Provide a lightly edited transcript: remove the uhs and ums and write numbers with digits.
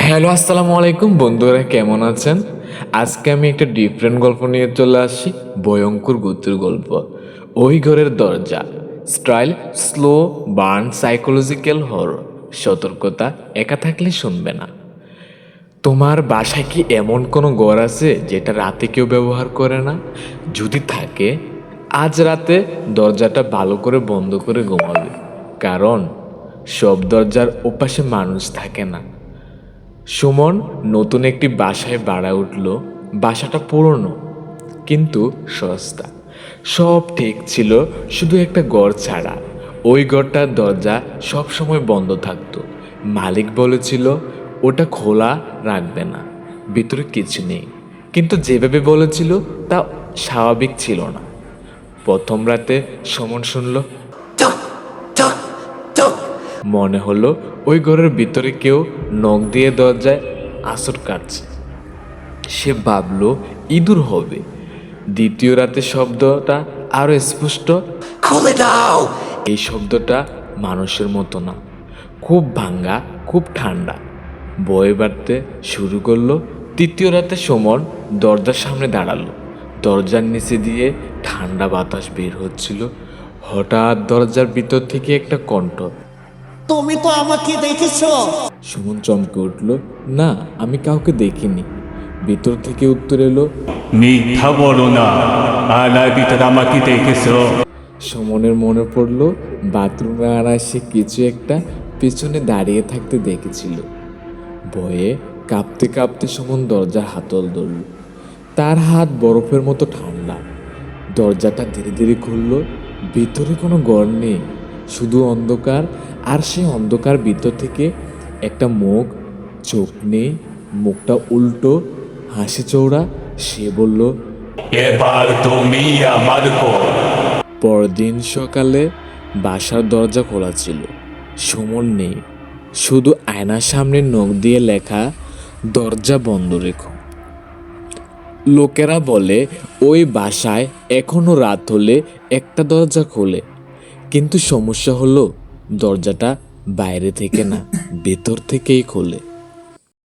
Hello, আসসালামু আলাইকুম বন্ধুরা, কেমন আছেন? আজকে আমি একটা ডিফারেন্ট গল্প নিয়ে চলে আসি। ভয়ঙ্কর গতির গল্প। ওই ঘরের দরজা। Style slow burn, psychological horror. সতর্কতা, একা থাকলে শুনবে না। তোমার বাসায় কি এমন কোনো ঘর আছে যেটা রাতে কেউ ব্যবহার করে না? যদি থাকে, আজ রাতে দরজাটা ভালো করে বন্ধ করে ঘুমাবে, কারণ সব দরজার ওপাশে মানুষ থাকে না। সুমন নতুন একটি বাসায় ভাড়া উঠল। বাসাটা পুরনো কিন্তু সস্তা। সব ঠিক ছিল, শুধু একটা ঘর ছাড়া। ওই ঘরটার দরজা সব সময় বন্ধ থাকতো। মালিক বলেছিল ওটা খোলা রাখবে না, ভিতরে কিছু নেই। কিন্তু যেভাবে বলেছিল তা স্বাভাবিক ছিল না। প্রথম রাতে সুমন শুনল, মনে হলো ওই ঘরের ভিতরে কেউ নখ দিয়ে দরজায় আঁচড় কাটছে। সে ভাবল ইঁদুর হবে। দ্বিতীয় রাতে শব্দটা আরো স্পষ্ট, খুলে দাও। এই শব্দটা মানুষের মতো না, খুব ভাঙ্গা, খুব ঠান্ডা। ভয় বাড়তে শুরু করলো। তৃতীয় রাতে সুমন দরজার সামনে দাঁড়ালো। দরজার নিচে দিয়ে ঠান্ডা বাতাস বের হচ্ছিল। হঠাৎ দরজার ভিতর থেকে একটা কণ্ঠ, তুমি তো আমাকে দেখেছো। সুমন চমকে উঠল, না, আমি কাউকে দেখিনি। ভিতর থেকে উত্তর এলো, মিথ্যা বলো না, আয়নার ভিতরে আমাকে দেখেছো। সুমনের মনে পড়ল বাথরুমে সে কিছু একটা পেছনে দাঁড়িয়ে থাকতে দেখেছিল। ভয়ে কাঁপতে কাঁপতে সুমন দরজার হাতল ধরল। তার হাত বরফের মতো ঠান্ডা। দরজাটা ধীরে ধীরে খুলল। ভিতরে কোনো ঘর নেই, শুধু অন্ধকার। আর সেই অন্ধকার ভিতর থেকে একটা মুখ। চোখ নেই, মুখটা উল্টো, হাসি চৌড়া। সে বলল, এবার তুমি আমার পর। পরদিন সকালে বাসার দরজা খোলা ছিল। সুমন নেই, শুধু আয়নার সামনে নখ দিয়ে লেখা, দরজা বন্ধ রেখো। লোকেরা বলে ওই বাসায় এখনো রাত হলে একটা দরজা খোলে, কিন্তু সমস্যা হলো দরজাটা বাইরে থেকে না, ভেতর থেকেই খোলে।